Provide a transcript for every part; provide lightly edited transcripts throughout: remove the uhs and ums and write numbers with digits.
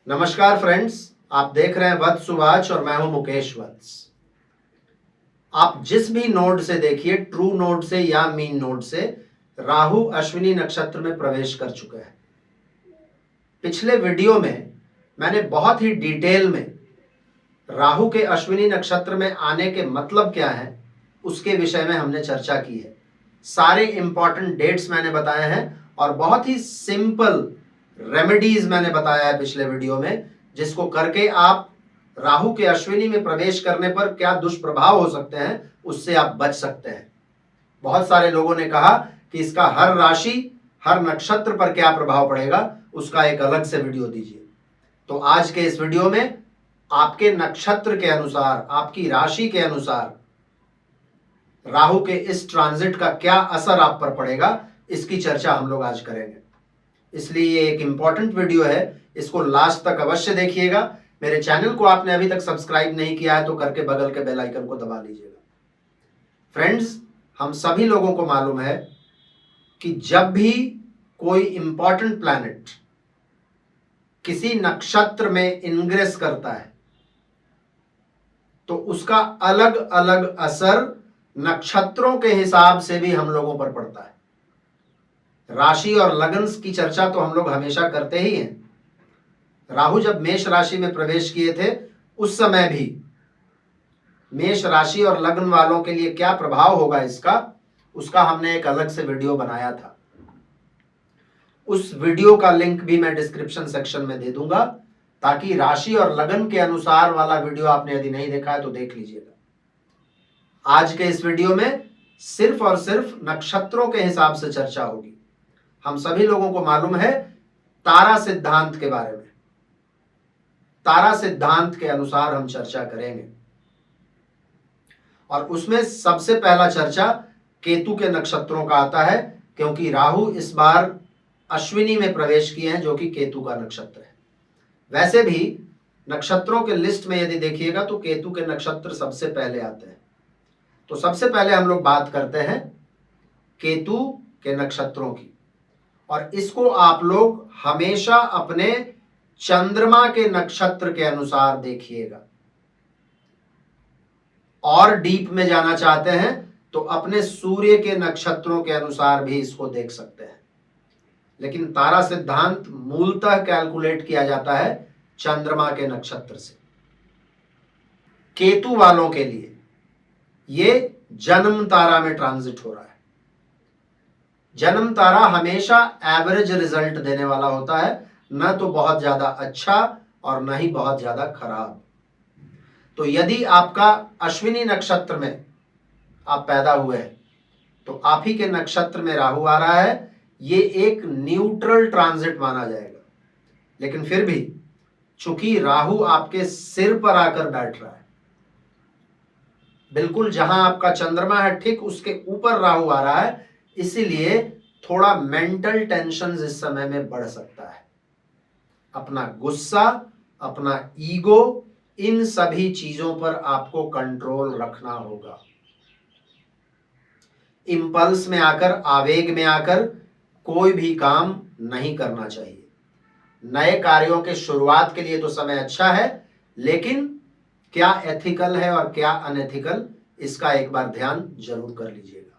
नमस्कार फ्रेंड्स, आप देख रहे हैं वत्स सुभाष और मैं हूं मुकेश वत्स। आप जिस भी नोड से देखिए, ट्रू नोड से या मीन नोड से, राहु अश्विनी नक्षत्र में प्रवेश कर चुके हैं। पिछले वीडियो में मैंने बहुत ही डिटेल में राहु के अश्विनी नक्षत्र में आने के मतलब क्या है उसके विषय में हमने चर्चा की है। सारे इंपॉर्टेंट डेट्स मैंने बताए हैं और बहुत ही सिंपल रेमेडीज मैंने बताया है पिछले वीडियो में, जिसको करके आप राहु के अश्विनी में प्रवेश करने पर क्या दुष्प्रभाव हो सकते हैं उससे आप बच सकते हैं। बहुत सारे लोगों ने कहा कि इसका हर राशि हर नक्षत्र पर क्या प्रभाव पड़ेगा, उसका एक अलग से वीडियो दीजिए। तो आज के इस वीडियो में आपके नक्षत्र के अनुसार, आपकी राशि के अनुसार राहु के इस ट्रांजिट का क्या असर आप पर पड़ेगा, इसकी चर्चा हम लोग आज करेंगे। इसलिए ये एक इंपॉर्टेंट वीडियो है, इसको लास्ट तक अवश्य देखिएगा। मेरे चैनल को आपने अभी तक सब्सक्राइब नहीं किया है तो करके बगल के बेल आइकन को दबा लीजिएगा। फ्रेंड्स, हम सभी लोगों को मालूम है कि जब भी कोई इंपॉर्टेंट प्लैनेट किसी नक्षत्र में इनग्रेस करता है तो उसका अलग अलग असर नक्षत्रों के हिसाब से भी हम लोगों पर पड़ता है। राशि और लगन की चर्चा तो हम लोग हमेशा करते ही हैं। राहु जब मेष राशि में प्रवेश किए थे उस समय भी मेष राशि और लग्न वालों के लिए क्या प्रभाव होगा इसका, उसका हमने एक अलग से वीडियो बनाया था। उस वीडियो का लिंक भी मैं डिस्क्रिप्शन सेक्शन में दे दूंगा, ताकि राशि और लगन के अनुसार वाला वीडियो आपने यदि नहीं देखा है तो देख लीजिएगा। आज के इस वीडियो में सिर्फ और सिर्फ नक्षत्रों के हिसाब से चर्चा होगी। हम सभी लोगों को मालूम है तारा सिद्धांत के बारे में। तारा सिद्धांत के अनुसार हम चर्चा करेंगे और उसमें सबसे पहला चर्चा केतु के नक्षत्रों का आता है, क्योंकि राहु इस बार अश्विनी में प्रवेश किए हैं जो कि केतु का नक्षत्र है। वैसे भी नक्षत्रों के लिस्ट में यदि देखिएगा तो केतु के नक्षत्र सबसे पहले आते हैं। तो सबसे पहले हम लोग बात करते हैं केतु के नक्षत्रों की, और इसको आप लोग हमेशा अपने चंद्रमा के नक्षत्र के अनुसार देखिएगा। और डीप में जाना चाहते हैं तो अपने सूर्य के नक्षत्रों के अनुसार भी इसको देख सकते हैं। लेकिन तारा सिद्धांत मूलतः कैलकुलेट किया जाता है चंद्रमा के नक्षत्र से। केतु वालों के लिए ये जन्म तारा में ट्रांजिट हो रहा है। जन्म तारा हमेशा एवरेज रिजल्ट देने वाला होता है, न तो बहुत ज्यादा अच्छा और न ही बहुत ज्यादा खराब। तो यदि आपका अश्विनी नक्षत्र में आप पैदा हुए हैं तो आप ही के नक्षत्र में राहु आ रहा है, ये एक न्यूट्रल ट्रांजिट माना जाएगा। लेकिन फिर भी चूंकि राहु आपके सिर पर आकर बैठ रहा है, बिल्कुल जहां आपका चंद्रमा है ठीक उसके ऊपर राहु आ रहा है, इसीलिए थोड़ा मेंटल टेंशन इस समय में बढ़ सकता है। अपना गुस्सा, अपना ईगो, इन सभी चीजों पर आपको कंट्रोल रखना होगा। इंपल्स में आकर, आवेग में आकर कोई भी काम नहीं करना चाहिए। नए कार्यों के शुरुआत के लिए तो समय अच्छा है, लेकिन क्या एथिकल है और क्या अनएथिकल, इसका एक बार ध्यान जरूर कर लीजिएगा।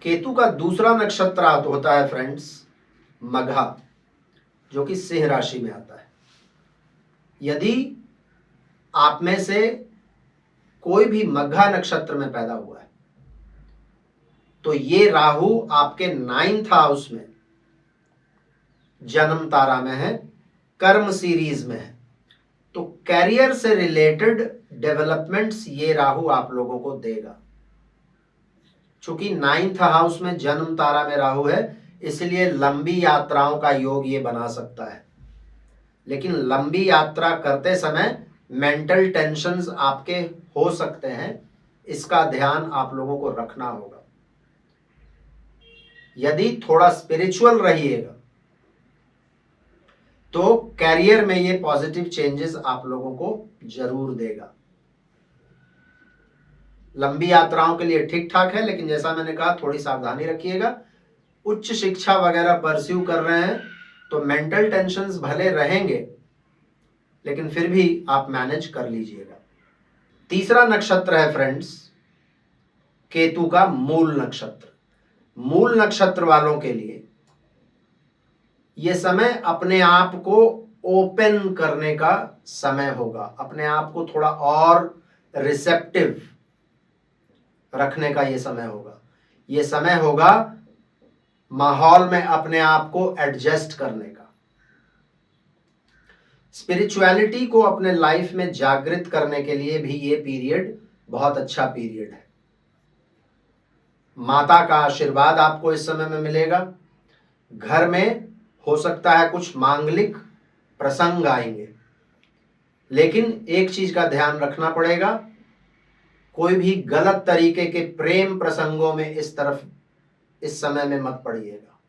केतु का दूसरा नक्षत्र होता है फ्रेंड्स मघा, जो कि सिंह राशि में आता है। यदि आप में से कोई भी मघा नक्षत्र में पैदा हुआ है तो ये राहु आपके 9th हाउस में जन्म तारा में है, कर्म सीरीज में है। तो कैरियर से रिलेटेड डेवलपमेंट्स ये राहु आप लोगों को देगा। चूंकि 9th हाउस में जन्म तारा में राहु है, इसलिए लंबी यात्राओं का योग ये बना सकता है। लेकिन लंबी यात्रा करते समय मेंटल टेंशन्स आपके हो सकते हैं, इसका ध्यान आप लोगों को रखना होगा। यदि थोड़ा स्पिरिचुअल रहिएगा तो कैरियर में ये पॉजिटिव चेंजेस आप लोगों को जरूर देगा। लंबी यात्राओं के लिए ठीक ठाक है, लेकिन जैसा मैंने कहा थोड़ी सावधानी रखिएगा। उच्च शिक्षा वगैरह परस्यू कर रहे हैं तो मेंटल टेंशन्स भले रहेंगे, लेकिन फिर भी आप मैनेज कर लीजिएगा। तीसरा नक्षत्र है फ्रेंड्स केतु का मूल नक्षत्र। मूल नक्षत्र वालों के लिए यह समय अपने आप को ओपन करने का समय होगा, अपने आप को थोड़ा और रिसेप्टिव रखने का यह समय होगा। यह समय होगा माहौल में अपने आप को एडजस्ट करने का, स्पिरिचुअलिटी को अपने लाइफ में जागृत करने के लिए भी ये पीरियड बहुत अच्छा पीरियड है। माता का आशीर्वाद आपको इस समय में मिलेगा। घर में हो सकता है कुछ मांगलिक प्रसंग आएंगे, लेकिन एक चीज का ध्यान रखना पड़ेगा, कोई भी गलत तरीके के प्रेम प्रसंगों में इस समय में मत पड़िएगा।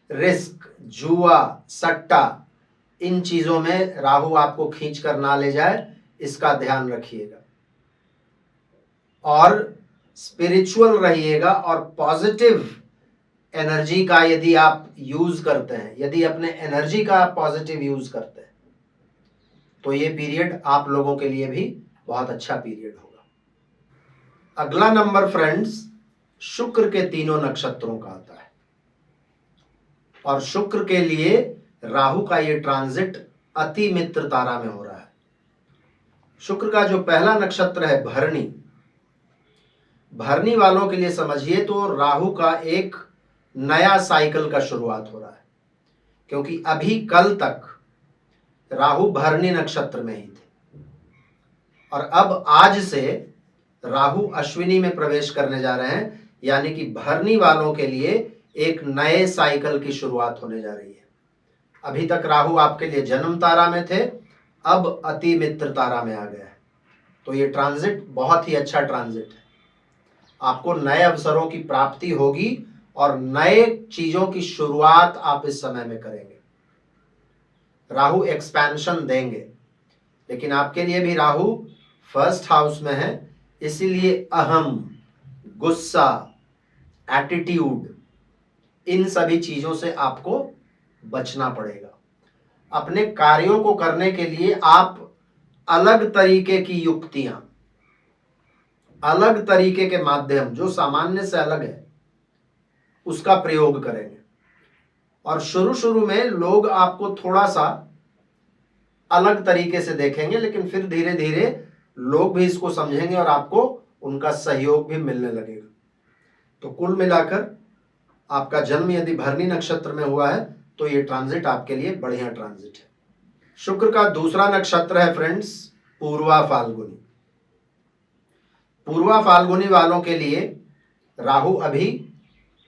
रिस्क, जुआ, सट्टा, इन चीजों में राहु आपको खींच कर ना ले जाए, इसका ध्यान रखिएगा। और स्पिरिचुअल रहिएगा और पॉजिटिव एनर्जी का यदि आप यूज करते हैं, यदि अपने एनर्जी का आप पॉजिटिव यूज करते हैं, तो ये पीरियड आप लोगों के लिए भी बहुत अच्छा पीरियड होगा। अगला नंबर फ्रेंड्स शुक्र के तीनों नक्षत्रों का आता है, और शुक्र के लिए राहु का ये ट्रांजिट अति मित्र तारा में हो रहा है। शुक्र का जो पहला नक्षत्र है भरणी, भरणी वालों के लिए समझिए तो राहु का एक नया साइकिल का शुरुआत हो रहा है, क्योंकि अभी कल तक राहु भरणी नक्षत्र में ही थे, और अब आज से राहु अश्विनी में प्रवेश करने जा रहे हैं, यानी कि भरणी वालों के लिए एक नए साइकिल की शुरुआत होने जा रही है। अभी तक राहु आपके लिए जन्म तारा में थे, अब अति मित्र तारा में आ गया है, तो ये ट्रांजिट बहुत ही अच्छा ट्रांजिट है। आपको नए अवसरों की प्राप्ति होगी और नए चीजों की शुरुआत आप इस समय में करेंगे। राहु एक्सपेंशन देंगे, लेकिन आपके लिए भी राहु फर्स्ट हाउस में है, इसीलिए अहम, गुस्सा, एटीट्यूड, इन सभी चीजों से आपको बचना पड़ेगा। अपने कार्यों को करने के लिए आप अलग तरीके की युक्तियां, अलग तरीके के माध्यम, जो सामान्य से अलग है, उसका प्रयोग करेंगे। और शुरू शुरू में लोग आपको थोड़ा सा अलग तरीके से देखेंगे, लेकिन फिर धीरे धीरे लोग भी इसको समझेंगे और आपको उनका सहयोग भी मिलने लगेगा। तो कुल मिलाकर आपका जन्म यदि भरणी नक्षत्र में हुआ है तो ये ट्रांजिट आपके लिए बढ़िया ट्रांजिट है। शुक्र का दूसरा नक्षत्र है फ्रेंड्स पूर्वा फाल्गुनी। पूर्वा फाल्गुनी वालों के लिए राहु अभी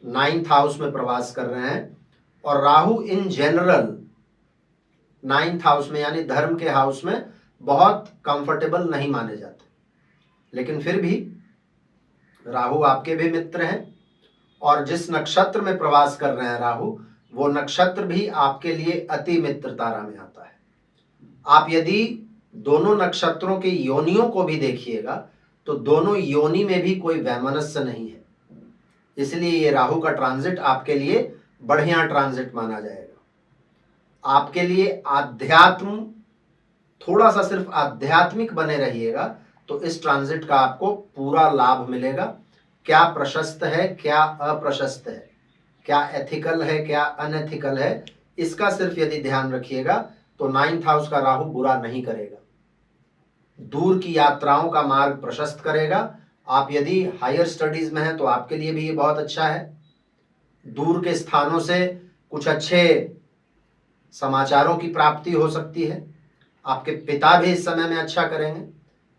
9th हाउस में प्रवास कर रहे हैं, और Rahu in general 9th house में यानी धर्म के हाउस में बहुत कंफर्टेबल नहीं माने जाते, लेकिन फिर भी राहु आपके भी मित्र हैं, और जिस नक्षत्र में प्रवास कर रहे हैं राहु, वो नक्षत्र भी आपके लिए अति मित्र तारा में आता है। आप यदि दोनों नक्षत्रों के योनियों को भी देखिएगा तो दोनों योनि में भी कोई वैमनस्य नहीं है, इसलिए ये राहु का ट्रांजिट आपके लिए बढ़िया ट्रांजिट माना जाएगा। आपके लिए आध्यात्म, थोड़ा सा सिर्फ आध्यात्मिक बने रहिएगा तो इस ट्रांजिट का आपको पूरा लाभ मिलेगा। क्या प्रशस्त है, क्या अप्रशस्त है, क्या एथिकल है, क्या अनएथिकल है, इसका सिर्फ यदि ध्यान रखिएगा तो 9th हाउस का राहु बुरा नहीं करेगा। दूर की यात्राओं का मार्ग प्रशस्त करेगा। आप यदि हायर स्टडीज में हैं तो आपके लिए भी ये बहुत अच्छा है। दूर के स्थानों से कुछ अच्छे समाचारों की प्राप्ति हो सकती है। आपके पिता भी इस समय में अच्छा करेंगे।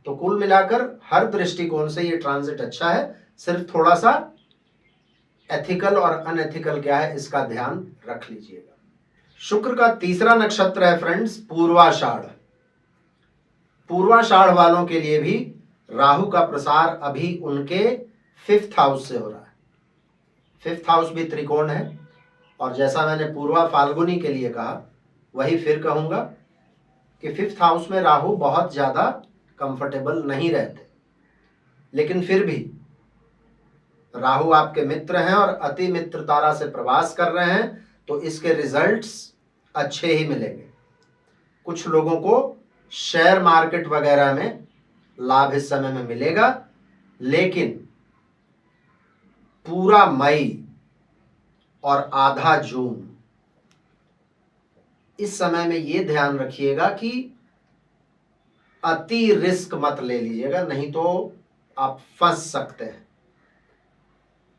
तो कुल मिलाकर हर दृष्टिकोण से ये ट्रांजिट अच्छा है, सिर्फ थोड़ा सा एथिकल और अनएथिकल क्या है इसका ध्यान रख लीजिएगा। शुक्र का तीसरा नक्षत्र है फ्रेंड्स पूर्वाषाढ़। पूर्वाषाढ़ वालों के लिए भी राहु का प्रसार अभी उनके 5th हाउस से हो रहा है। 5th हाउस भी त्रिकोण है, और जैसा मैंने पूर्वा फाल्गुनी के लिए कहा वही फिर कहूंगा कि 5th हाउस में राहु बहुत ज्यादा कंफर्टेबल नहीं रहते, लेकिन फिर भी राहु आपके मित्र हैं और अति मित्र तारा से प्रवास कर रहे हैं, तो इसके रिजल्ट्स अच्छे ही मिलेंगे। कुछ लोगों को शेयर मार्केट वगैरह में लाभ इस समय में मिलेगा, लेकिन पूरा मई और आधा जून इस समय में ये ध्यान रखिएगा कि अति रिस्क मत ले लीजिएगा, नहीं तो आप फंस सकते हैं।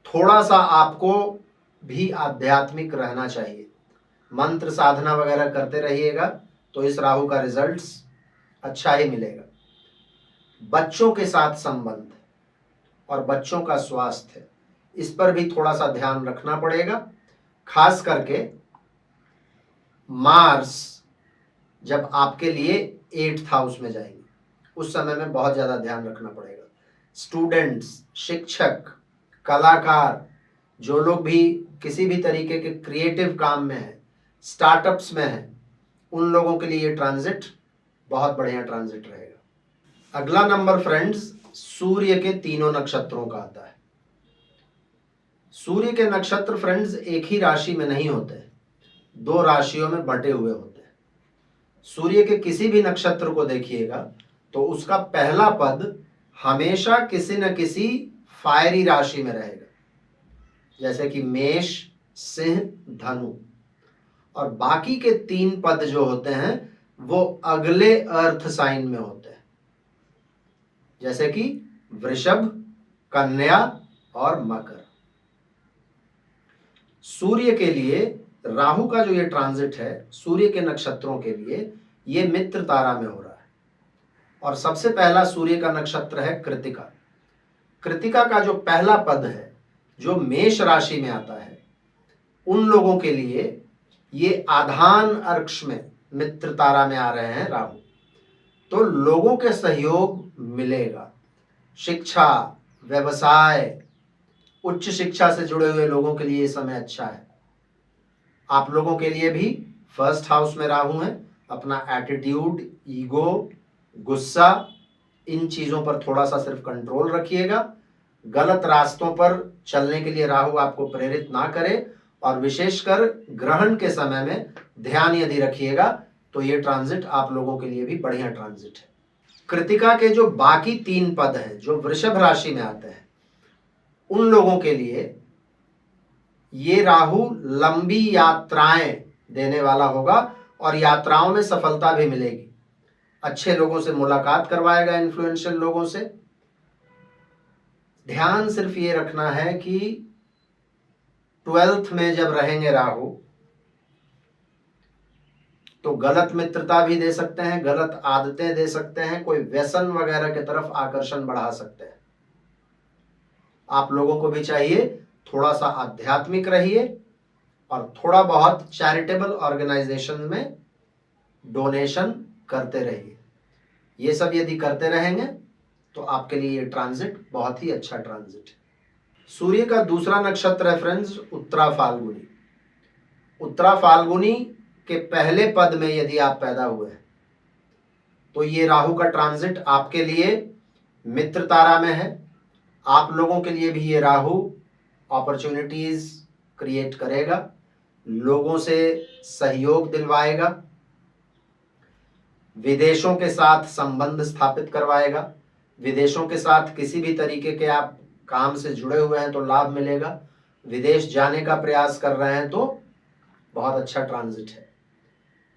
थोड़ा सा आपको भी आध्यात्मिक रहना चाहिए, मंत्र साधना वगैरह करते रहिएगा तो इस राहु का रिजल्ट्स अच्छा ही मिलेगा। बच्चों के साथ संबंध और बच्चों का स्वास्थ्य, इस पर भी थोड़ा सा ध्यान रखना पड़ेगा। खास करके मार्स जब आपके लिए 8th हाउस में जाएंगे उस समय में बहुत ज्यादा ध्यान रखना पड़ेगा। स्टूडेंट्स, शिक्षक, कलाकार, जो लोग भी किसी भी तरीके के क्रिएटिव काम में हैं, स्टार्टअप्स में हैं, उन लोगों के लिए ये ट्रांजिट बहुत बढ़िया ट्रांजिट रहेगा। अगला नंबर फ्रेंड्स सूर्य के तीनों नक्षत्रों का आता है। सूर्य के नक्षत्र फ्रेंड्स एक ही राशि में नहीं होते, 2 राशियों में बंटे हुए होते हैं। सूर्य के किसी भी नक्षत्र को देखिएगा तो उसका पहला पद हमेशा किसी न किसी फायरी राशि में रहेगा, जैसे कि मेष, सिंह, धनु, और बाकी के 3 पद जो होते हैं वो अगले अर्थ साइन में होते हैं, जैसे कि वृषभ, कन्या और मकर। सूर्य के लिए राहु का जो ये ट्रांजिट है सूर्य के नक्षत्रों के लिए ये मित्र तारा में हो रहा है, और सबसे पहला सूर्य का नक्षत्र है कृतिका। कृतिका का जो पहला पद है जो मेष राशि में आता है, उन लोगों के लिए ये आधान अर्क्ष में मित्र तारा में आ रहे हैं राहु, तो लोगों के सहयोग मिलेगा। शिक्षा, व्यवसाय, उच्च शिक्षा से जुड़े हुए लोगों के लिए ये समय अच्छा है। आप लोगों के लिए भी 1st हाउस में राहु है, अपना एटीट्यूड, ईगो, गुस्सा, इन चीजों पर थोड़ा सा सिर्फ कंट्रोल रखिएगा। गलत रास्तों पर चलने के लिए राहु आपको प्रेरित ना करे, और विशेषकर ग्रहण के समय में ध्यान यदि रखिएगा तो ये ट्रांजिट आप लोगों के लिए भी बढ़िया ट्रांजिट है। कृतिका के जो बाकी 3 पद हैं जो वृषभ राशि में आते हैं, उन लोगों के लिए ये राहु लंबी यात्राएं देने वाला होगा और यात्राओं में सफलता भी मिलेगी। अच्छे लोगों से मुलाकात करवाएगा, इन्फ्लुएंशियल लोगों से। ध्यान सिर्फ ये रखना है कि 12th में जब रहेंगे राहु तो गलत मित्रता भी दे सकते हैं, गलत आदतें दे सकते हैं, कोई व्यसन वगैरह की तरफ आकर्षण बढ़ा सकते हैं। आप लोगों को भी चाहिए थोड़ा सा आध्यात्मिक रहिए और थोड़ा बहुत चैरिटेबल ऑर्गेनाइजेशन में डोनेशन करते रहिए। ये सब यदि करते रहेंगे तो आपके लिए ये ट्रांजिट बहुत ही अच्छा ट्रांजिट है। सूर्य का दूसरा नक्षत्र है फ्रेंड्स उत्तरा फाल्गुनी। उत्तरा फाल्गुनी के पहले पद में यदि आप पैदा हुए हैं तो ये राहु का ट्रांजिट आपके लिए मित्र तारा में है। आप लोगों के लिए भी ये राहु अपॉर्चुनिटीज क्रिएट करेगा, लोगों से सहयोग दिलवाएगा, विदेशों के साथ संबंध स्थापित करवाएगा। विदेशों के साथ किसी भी तरीके के आप काम से जुड़े हुए हैं तो लाभ मिलेगा। विदेश जाने का प्रयास कर रहे हैं तो बहुत अच्छा ट्रांजिट है।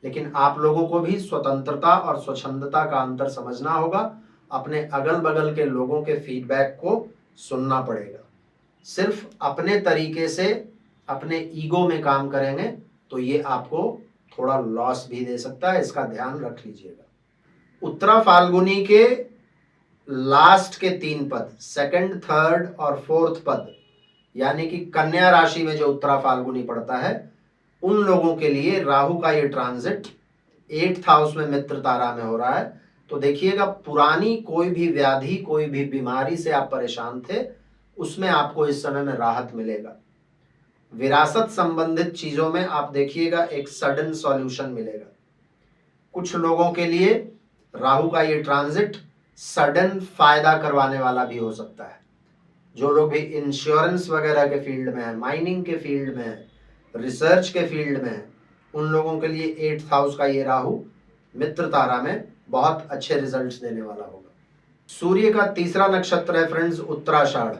लेकिन आप लोगों को भी स्वतंत्रता और स्वच्छंदता का अंतर समझना होगा। अपने अगल बगल के लोगों के फीडबैक को सुनना पड़ेगा। सिर्फ अपने तरीके से अपने ईगो में काम करेंगे तो ये आपको थोड़ा लॉस भी दे सकता है, इसका ध्यान रख लीजिएगा। उत्तरा फाल्गुनी के लास्ट के 3 पद, 2nd, 3rd और 4th पद, यानी कि कन्या राशि में जो उत्तरा फाल्गुनी पड़ता है, उन लोगों के लिए राहु का ये ट्रांजिट 8th हाउस में मित्र तारा में हो रहा है। तो देखिएगा, पुरानी कोई भी व्याधि, कोई भी बीमारी से आप परेशान थे, उसमें आपको इस समय में राहत मिलेगा। विरासत संबंधित चीजों में आप देखिएगा एक सडन सॉल्यूशन मिलेगा। कुछ लोगों के लिए राहु का ये ट्रांजिट सडन फायदा करवाने वाला भी हो सकता है। जो लोग भी इंश्योरेंस वगैरह के फील्ड में है, माइनिंग के फील्ड में है, रिसर्च के फील्ड में है, उन लोगों के लिए 8th हाउस का ये राहु मित्र तारा में बहुत अच्छे रिजल्ट्स देने वाला होगा। सूर्य का तीसरा नक्षत्र है फ्रेंड्स उत्तराषाढ़।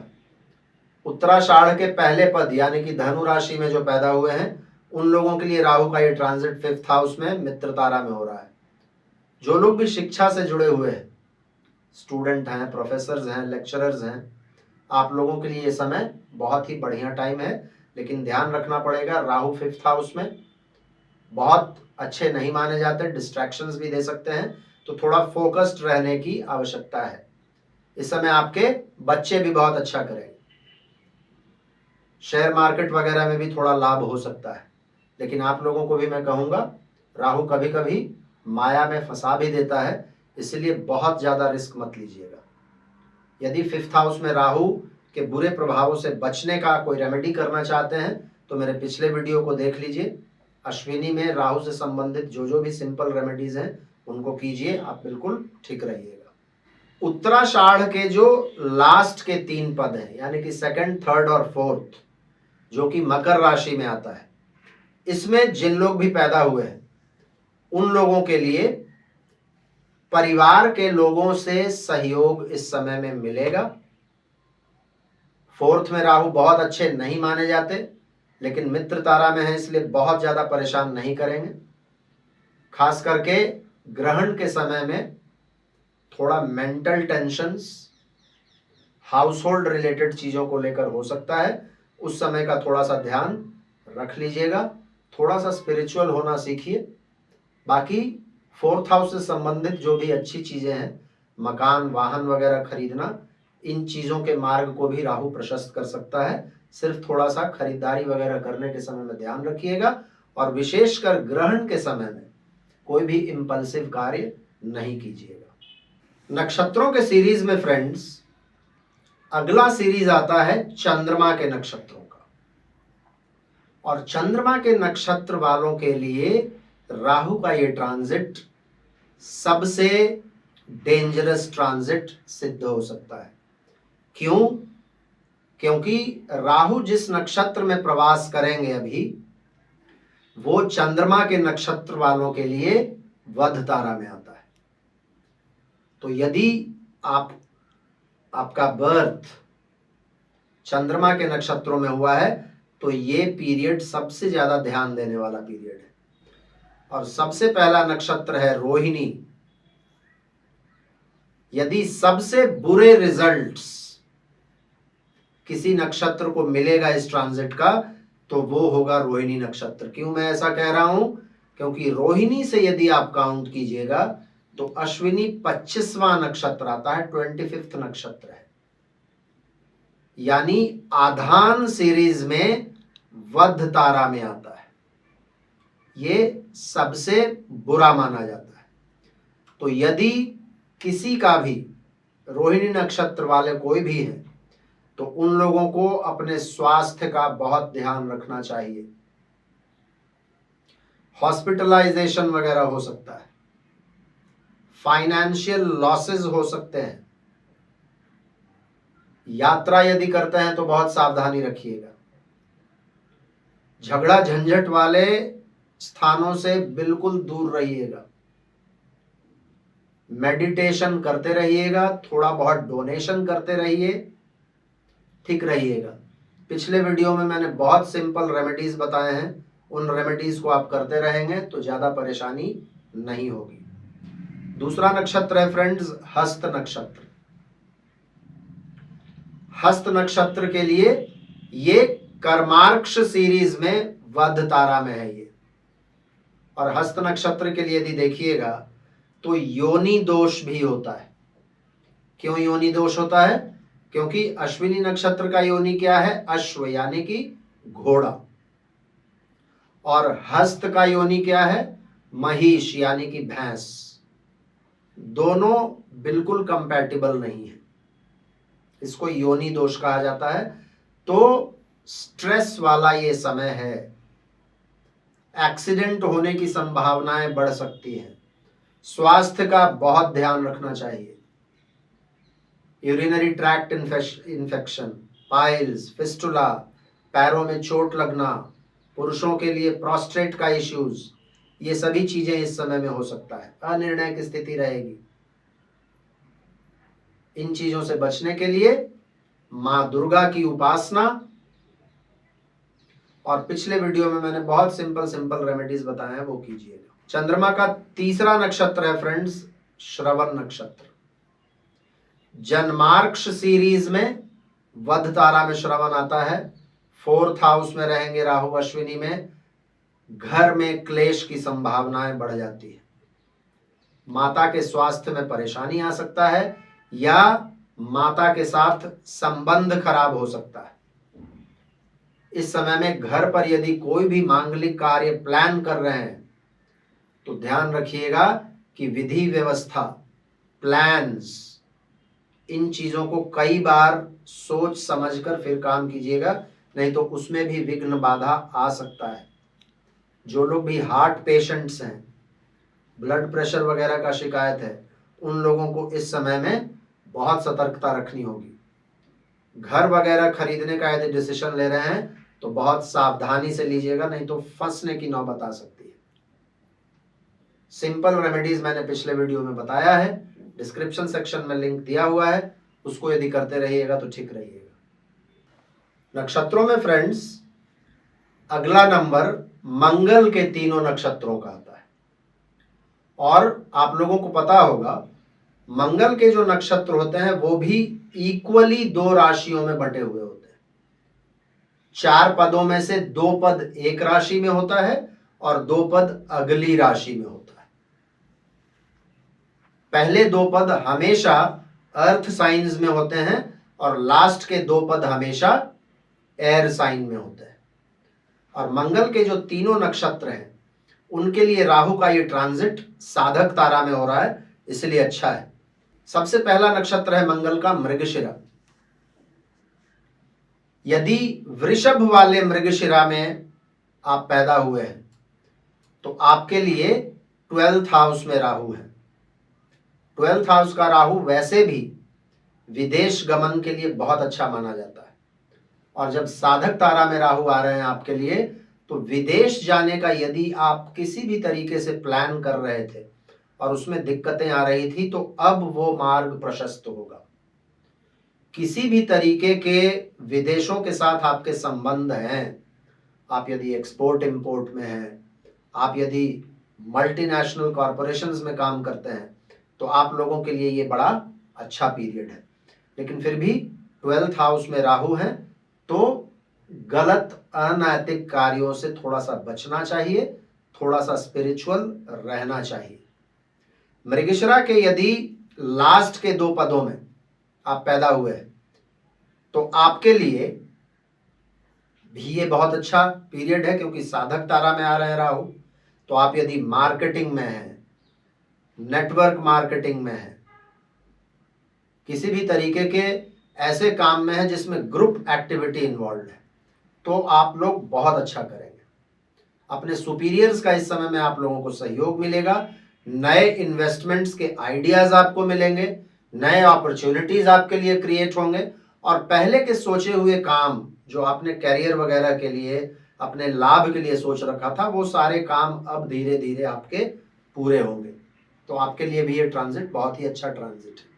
उत्तराषाढ़ के पहले पद यानी कि धनु राशि में जो पैदा हुए हैं उन लोगों के लिए राहु का ये ट्रांजिट 5th हाउस में मित्र तारा में हो रहा है। जो लोग भी शिक्षा से जुड़े हुए हैं, स्टूडेंट हैं, प्रोफेसर्स हैं, लेक्चरर्स हैं, आप लोगों के लिए ये समय बहुत ही बढ़िया टाइम है। लेकिन ध्यान रखना पड़ेगा, राहु 5th हाउस में बहुत अच्छे नहीं माने जाते, डिस्ट्रैक्शंस भी दे सकते हैं, तो थोड़ा फोकस्ड रहने की आवश्यकता है। इस समय आपके बच्चे भी बहुत अच्छा करेंगे। शेयर मार्केट वगैरह में भी थोड़ा लाभ हो सकता है, लेकिन आप लोगों को भी मैं कहूँगा, राहु कभी कभी माया में फंसा भी देता है, इसलिए बहुत ज़्यादा रिस्क मत लीजिएगा। यदि 5th हाउस में राहु के बुरे प्रभावों से बचने का कोई रेमेडी करना चाहते हैं तो मेरे पिछले वीडियो को देख लीजिए। अश्विनी में राहु से संबंधित जो भी सिंपल रेमेडीज हैं उनको कीजिए, आप बिल्कुल ठीक रहिएगा। उत्तराषाढ़ के जो लास्ट के 3 पद हैं यानी कि 2nd, 3rd और 4th, जो कि मकर राशि में आता है, इसमें जिन लोग भी पैदा हुए हैं उन लोगों के लिए परिवार के लोगों से सहयोग इस समय में मिलेगा। 4th में राहु बहुत अच्छे नहीं माने जाते, लेकिन मित्र तारा में है इसलिए बहुत ज्यादा परेशान नहीं करेंगे। खास करके ग्रहण के समय में थोड़ा mental tensions, house hold related चीजों को लेकर हो सकता है, उस समय का थोड़ा सा ध्यान रख लीजिएगा। थोड़ा सा स्पिरिचुअल होना सीखिए। बाकी 4th हाउस से संबंधित जो भी अच्छी चीजें हैं, मकान, वाहन वगैरह खरीदना, इन चीजों के मार्ग को भी राहु प्रशस्त कर सकता है। सिर्फ थोड़ा सा खरीदारी वगैरह करने के समय में ध्यान रखिएगा, और विशेषकर ग्रहण के समय में कोई भी इंपल्सिव कार्य नहीं कीजिएगा। नक्षत्रों के सीरीज में फ्रेंड्स अगला सीरीज आता है चंद्रमा के नक्षत्रों का, और चंद्रमा के नक्षत्र वालों के लिए राहु का ये ट्रांजिट सबसे डेंजरस ट्रांजिट सिद्ध हो सकता है। क्यों? क्योंकि राहु जिस नक्षत्र में प्रवास करेंगे अभी, वो चंद्रमा के नक्षत्र वालों के लिए वध तारा में आता है। तो यदि आपका बर्थ चंद्रमा के नक्षत्रों में हुआ है तो ये पीरियड सबसे ज्यादा ध्यान देने वाला पीरियड है। और सबसे पहला नक्षत्र है रोहिणी। यदि सबसे बुरे रिजल्ट्स किसी नक्षत्र को मिलेगा इस ट्रांजिट का, तो वो होगा रोहिणी नक्षत्र। क्यों मैं ऐसा कह रहा हूं? क्योंकि रोहिणी से यदि आप काउंट कीजिएगा तो अश्विनी 25वां नक्षत्र आता है, 25th नक्षत्र है। यानी आधान सीरीज में वध तारा में आता है, ये सबसे बुरा माना जाता है। तो यदि किसी का भी रोहिणी नक्षत्र वाले कोई भी है तो उन लोगों को अपने स्वास्थ्य का बहुत ध्यान रखना चाहिए। हॉस्पिटलाइजेशन वगैरह हो सकता है, फाइनेंशियल लॉसेस हो सकते हैं, यात्रा यदि करते हैं तो बहुत सावधानी रखिएगा। झगड़ा झंझट वाले स्थानों से बिल्कुल दूर रहिएगा। मेडिटेशन करते रहिएगा, थोड़ा बहुत डोनेशन करते रहिए, ठीक रहिएगा। पिछले वीडियो में मैंने बहुत सिंपल रेमेडीज बताए हैं, उन रेमेडीज को आप करते रहेंगे तो ज्यादा परेशानी नहीं होगी। दूसरा नक्षत्र है फ्रेंड्स हस्त नक्षत्र। हस्त नक्षत्र के लिए ये कर्मार्क्ष सीरीज में वध तारा में है ये। और हस्त नक्षत्र के लिए यदि देखिएगा तो योनि दोष भी होता है। क्यों योनि दोष होता है? क्योंकि अश्विनी नक्षत्र का योनि क्या है? अश्व यानी कि घोड़ा। और हस्त का योनि क्या है? महिष यानी कि भैंस। दोनों बिल्कुल कंपैटिबल नहीं है, इसको योनि दोष कहा जाता है। तो स्ट्रेस वाला ये समय है, एक्सीडेंट होने की संभावनाएं बढ़ सकती हैं, स्वास्थ्य का बहुत ध्यान रखना चाहिए। Urinary tract infection, piles, fistula, पैरों में चोट लगना, पुरुषों के लिए प्रोस्टेट का इश्यूज, ये सभी चीजें इस समय में हो सकता है। अनिर्णय की स्थिति रहेगी। इन चीजों से बचने के लिए मां दुर्गा की उपासना, और पिछले वीडियो में मैंने बहुत सिंपल सिंपल रेमेडीज बताए हैं, वो कीजिएगा। चंद्रमा का तीसरा नक्षत्र है फ्रेंड्स श्रवण नक्षत्र। जन्मार्क्ष सीरीज में वध तारा में श्रवण आता है। 4th हाउस में रहेंगे राहु अश्विनी में, घर में क्लेश की संभावनाएं बढ़ जाती है। माता के स्वास्थ्य में परेशानी आ सकता है या माता के साथ संबंध खराब हो सकता है। इस समय में घर पर यदि कोई भी मांगलिक कार्य प्लान कर रहे हैं तो ध्यान रखिएगा कि विधि व्यवस्था, प्लान्स, इन चीजों को कई बार सोच समझकर फिर काम कीजिएगा, नहीं तो उसमें भी विघ्न बाधा आ सकता है। जो लोग भी हार्ट पेशेंट्स हैं, ब्लड प्रेशर वगैरह का शिकायत है, उन लोगों को इस समय में बहुत सतर्कता रखनी होगी। घर वगैरह खरीदने का यदि डिसीजन ले रहे हैं तो बहुत सावधानी से लीजिएगा, नहीं तो फंसने की नौबत आ सकती है। सिंपल रेमेडीज मैंने पिछले वीडियो में बताया है, डिस्क्रिप्शन सेक्शन में लिंक दिया हुआ है, उसको यदि करते रहिएगा तो ठीक रहिएगा। नक्षत्रों में फ्रेंड्स अगला नंबर मंगल के तीनों नक्षत्रों का आता है। और आप लोगों को पता होगा मंगल के जो नक्षत्र होते हैं वो भी इक्वली 2 राशियों में बंटे हुए होते हैं। 4 पदों में से 2 पद एक राशि में होता है और 2 पद अगली राशि में होता है। पहले 2 पद हमेशा अर्थ साइंस में होते हैं और लास्ट के 2 पद हमेशा एयर साइन में होते हैं। और मंगल के जो तीनों नक्षत्र हैं उनके लिए राहु का ये ट्रांजिट साधक तारा में हो रहा है, इसलिए अच्छा है। सबसे पहला नक्षत्र है मंगल का मृगशिरा। यदि वृषभ वाले मृगशिरा में आप पैदा हुए हैं तो आपके लिए 12th हाउस में राहु है। 12th हाउस का राहु वैसे भी विदेश गमन के लिए बहुत अच्छा माना जाता है, और जब साधक तारा में राहु आ रहे हैं आपके लिए तो विदेश जाने का यदि आप किसी भी तरीके से प्लान कर रहे थे और उसमें दिक्कतें आ रही थी तो अब वो मार्ग प्रशस्त होगा। किसी भी तरीके के विदेशों के साथ आपके संबंध हैं, आप यदि एक्सपोर्ट इंपोर्ट में हैं, आप यदि मल्टीनेशनल कॉरपोरेशंस में काम करते हैं तो आप लोगों के लिए ये बड़ा अच्छा पीरियड है। लेकिन फिर भी 12th हाउस में राहु है तो गलत अनैतिक कार्यों से थोड़ा सा बचना चाहिए, थोड़ा सा स्पिरिचुअल रहना चाहिए। मृगशिरा के यदि लास्ट के 2 पदों में आप पैदा हुए हैं तो आपके लिए भी ये बहुत अच्छा पीरियड है, क्योंकि साधक तारा में आ रहे हैं राहु। तो आप यदि मार्केटिंग में हैं, नेटवर्क मार्केटिंग में हैं, किसी भी तरीके के ऐसे काम में है जिसमें ग्रुप एक्टिविटी इन्वॉल्व है, तो आप लोग बहुत अच्छा करेंगे। अपने सुपीरियर्स का इस समय में आप लोगों को सहयोग मिलेगा, नए इन्वेस्टमेंट्स के आइडियाज आपको मिलेंगे, नए अपॉर्चुनिटीज आपके लिए क्रिएट होंगे, और पहले के सोचे हुए काम जो आपने कैरियर वगैरह के लिए, अपने लाभ के लिए सोच रखा था, वो सारे काम अब धीरे धीरे आपके पूरे होंगे। तो आपके लिए भी ये ट्रांजिट बहुत ही अच्छा ट्रांजिट है।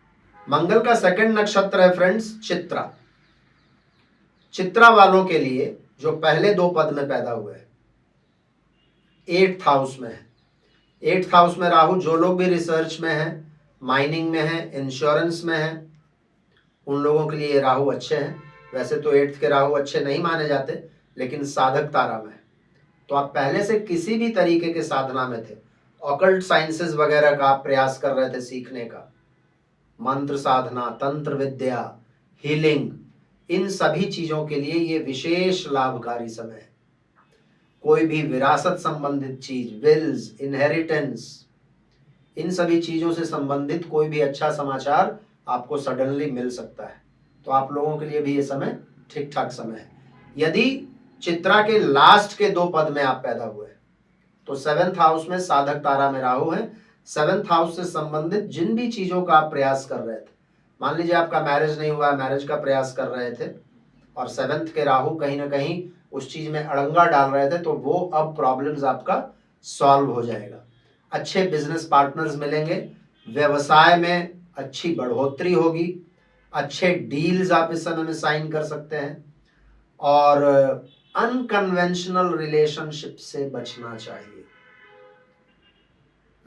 मंगल का सेकंड नक्षत्र है फ्रेंड्स चित्रा। चित्रा वालों के लिए जो पहले 2 पद में पैदा हुए हैं 8th हाउस में है। 8th हाउस में राहु, जो लोग भी रिसर्च में हैं, माइनिंग में हैं, इंश्योरेंस में हैं, उन लोगों के लिए राहु अच्छे हैं। वैसे तो 8th के राहु अच्छे नहीं माने जाते, लेकिन साधक तारा में है तो आप पहले से किसी भी तरीके के साधना में थे, ऑकल्ट साइंसेस वगैरह का आप प्रयास कर रहे थे सीखने का, मंत्र साधना, तंत्र विद्या, हीलिंग, इन सभी चीजों के लिए ये विशेष लाभकारी समय है। कोई भी विरासत संबंधित चीज, विल्स, इनहेरिटेंस, इन सभी चीजों से संबंधित कोई भी अच्छा समाचार आपको सडनली मिल सकता है। तो आप लोगों के लिए भी ये समय ठीक ठाक समय है। यदि चित्रा के लास्ट के 2 पद में आप पैदा हुए तो 7th हाउस में साधक तारा में राहु है। 7th हाउस से संबंधित जिन भी चीजों का आप प्रयास कर रहे थे, मान लीजिए आपका मैरिज नहीं हुआ, मैरिज का प्रयास कर रहे थे और 7th के राहु कहीं ना कहीं उस चीज में अड़ंगा डाल रहे थे, तो वो अब प्रॉब्लम्स आपका सॉल्व हो जाएगा, अच्छे बिजनेस पार्टनर्स मिलेंगे, व्यवसाय में अच्छी बढ़ोतरी होगी, अच्छे डील्स आप इस समय में साइन कर सकते हैं, और अनकन्वेंशनल रिलेशनशिप से बचना चाहिए।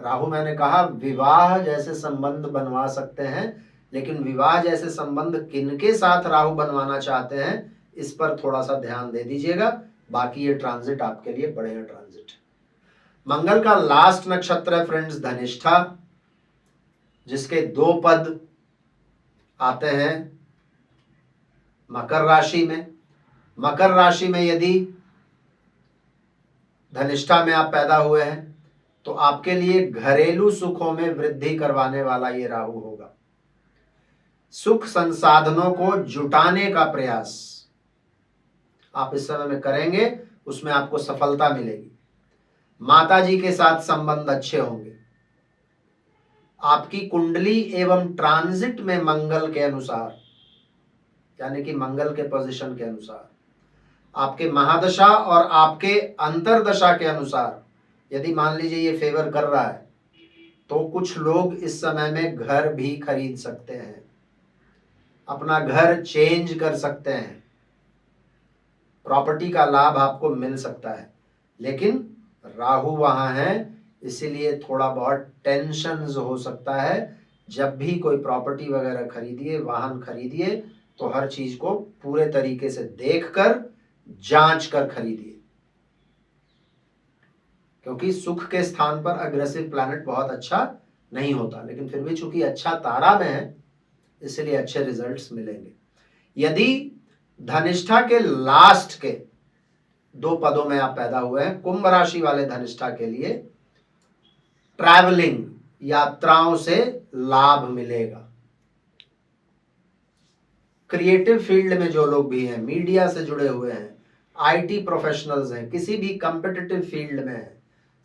राहु मैंने कहा विवाह जैसे संबंध बनवा सकते हैं, लेकिन विवाह जैसे संबंध किनके साथ राहु बनवाना चाहते हैं इस पर थोड़ा सा ध्यान दे दीजिएगा। बाकी ये ट्रांजिट आपके लिए बढ़िया ट्रांजिट है। मंगल का लास्ट नक्षत्र है फ्रेंड्स धनिष्ठा, जिसके 2 पद आते हैं मकर राशि में। मकर राशि में यदि धनिष्ठा में आप पैदा हुए हैं तो आपके लिए घरेलू सुखों में वृद्धि करवाने वाला ये राहु होगा। सुख संसाधनों को जुटाने का प्रयास आप इस समय में करेंगे, उसमें आपको सफलता मिलेगी। माता जी के साथ संबंध अच्छे होंगे। आपकी कुंडली एवं ट्रांजिट में मंगल के अनुसार, यानी कि मंगल के पोजीशन के अनुसार, आपके महादशा और आपके अंतरदशा के अनुसार यदि मान लीजिए ये फेवर कर रहा है तो कुछ लोग इस समय में घर भी खरीद सकते हैं, अपना घर चेंज कर सकते हैं, प्रॉपर्टी का लाभ आपको मिल सकता है। लेकिन राहु वहां है, इसीलिए थोड़ा बहुत टेंशन हो सकता है। जब भी कोई प्रॉपर्टी वगैरह खरीदिए, वाहन खरीदिए, तो हर चीज को पूरे तरीके से देखकर जांच कर खरीदिए, क्योंकि सुख के स्थान पर अग्रेसिव प्लैनेट बहुत अच्छा नहीं होता, लेकिन फिर भी चूंकि अच्छा तारा में है इसलिए अच्छे रिजल्ट्स मिलेंगे। यदि धनिष्ठा के लास्ट के 2 पदों में आप पैदा हुए हैं, कुंभ राशि वाले धनिष्ठा के लिए ट्रैवलिंग, यात्राओं से लाभ मिलेगा। क्रिएटिव फील्ड में जो लोग भी हैं, मीडिया से जुड़े हुए हैं, आईटी प्रोफेशनल्स हैं, किसी भी कॉम्पिटिटिव फील्ड में हैं,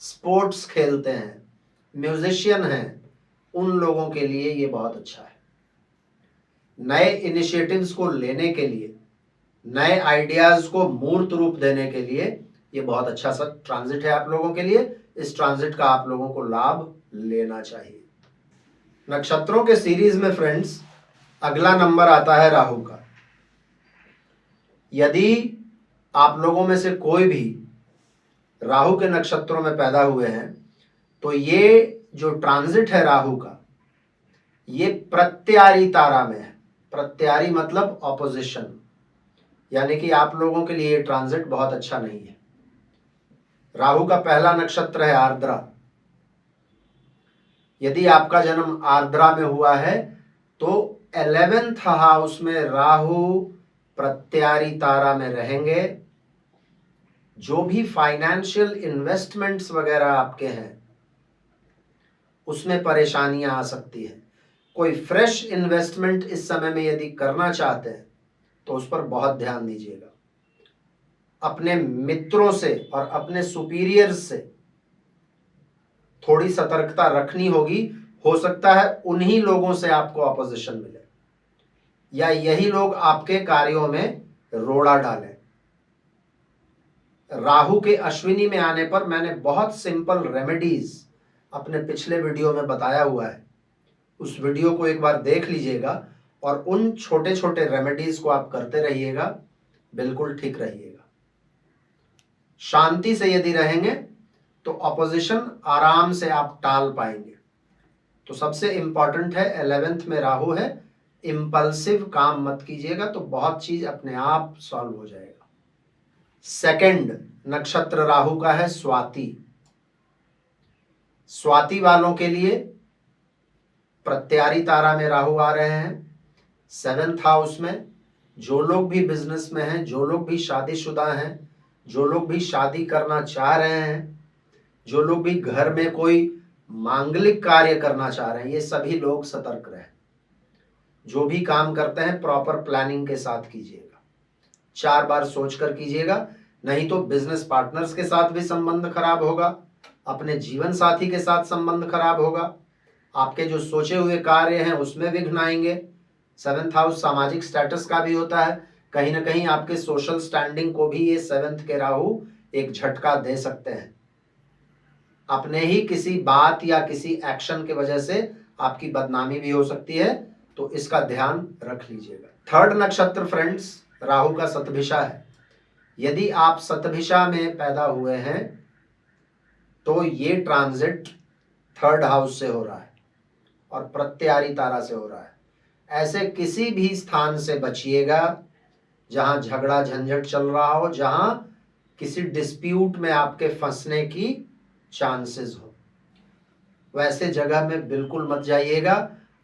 स्पोर्ट्स खेलते हैं, म्यूजिशियन हैं, उन लोगों के लिए ये बहुत अच्छा है। नए इनिशिएटिव्स को लेने के लिए, नए आइडियाज को मूर्त रूप देने के लिए ये बहुत अच्छा सा ट्रांजिट है आप लोगों के लिए। इस ट्रांजिट का आप लोगों को लाभ लेना चाहिए। नक्षत्रों के सीरीज में फ्रेंड्स अगला नंबर आता है राहु का। यदि आप लोगों में से कोई भी राहु के नक्षत्रों में पैदा हुए हैं तो ये जो ट्रांजिट है राहु का, ये प्रत्यारी तारा में है। प्रत्यारी मतलब ऑपोजिशन, यानी कि आप लोगों के लिए ये ट्रांजिट बहुत अच्छा नहीं है। राहु का पहला नक्षत्र है आर्द्रा। यदि आपका जन्म आर्द्रा में हुआ है तो 11th हाउस में राहु प्रत्यारी तारा में रहेंगे। जो भी फाइनेंशियल इन्वेस्टमेंट्स वगैरह आपके हैं उसमें परेशानियां आ सकती हैं। कोई फ्रेश इन्वेस्टमेंट इस समय में यदि करना चाहते हैं तो उस पर बहुत ध्यान दीजिएगा। अपने मित्रों से और अपने सुपीरियर्स से थोड़ी सतर्कता रखनी होगी। हो सकता है उन्हीं लोगों से आपको अपोजिशन मिले या यही लोग आपके कार्यों में रोड़ा डालें। राहु के अश्विनी में आने पर मैंने बहुत सिंपल रेमेडीज अपने पिछले वीडियो में बताया हुआ है, उस वीडियो को एक बार देख लीजिएगा और उन छोटे छोटे रेमेडीज को आप करते रहिएगा, बिल्कुल ठीक रहिएगा। शांति से यदि रहेंगे तो ऑपोजिशन आराम से आप टाल पाएंगे। तो सबसे इंपॉर्टेंट है 11th में राहु है, इंपल्सिव काम मत कीजिएगा तो बहुत चीज अपने आप सॉल्व हो जाएगा। सेकंड नक्षत्र राहु का है स्वाति। स्वाति वालों के लिए प्रत्यारी तारा में राहु आ रहे हैं 7th हाउस में। जो लोग भी बिजनेस में हैं, जो लोग भी शादीशुदा हैं, जो लोग भी शादी करना चाह रहे हैं, जो लोग भी घर में कोई मांगलिक कार्य करना चाह रहे हैं, ये सभी लोग सतर्क रहें। जो भी काम करते हैं प्रॉपर प्लानिंग के साथ कीजिएगा, 4 बार सोचकर कीजिएगा, नहीं तो बिजनेस पार्टनर्स के साथ भी संबंध खराब होगा, अपने जीवन साथी के साथ संबंध खराब होगा, आपके जो सोचे हुए कार्य हैं उसमें विघ्न आएंगे। 7th हाउस सामाजिक स्टेटस का भी होता है, कहीं ना कहीं आपके सोशल स्टैंडिंग को भी ये 7th के राहु एक झटका दे सकते हैं। अपने ही किसी बात या किसी एक्शन के वजह से आपकी बदनामी भी हो सकती है, तो इसका ध्यान रख लीजिएगा। थर्ड नक्षत्र फ्रेंड्स राहु का शतभिषा है। यदि आप शतभिषा में पैदा हुए हैं तो ये ट्रांजिट थर्ड हाउस से हो रहा है और प्रत्यारी तारा से हो रहा है। ऐसे किसी भी स्थान से बचिएगा जहां झगड़ा झंझट चल रहा हो, जहां किसी डिस्प्यूट में आपके फंसने की चांसेस हो, वैसे जगह में बिल्कुल मत जाइएगा।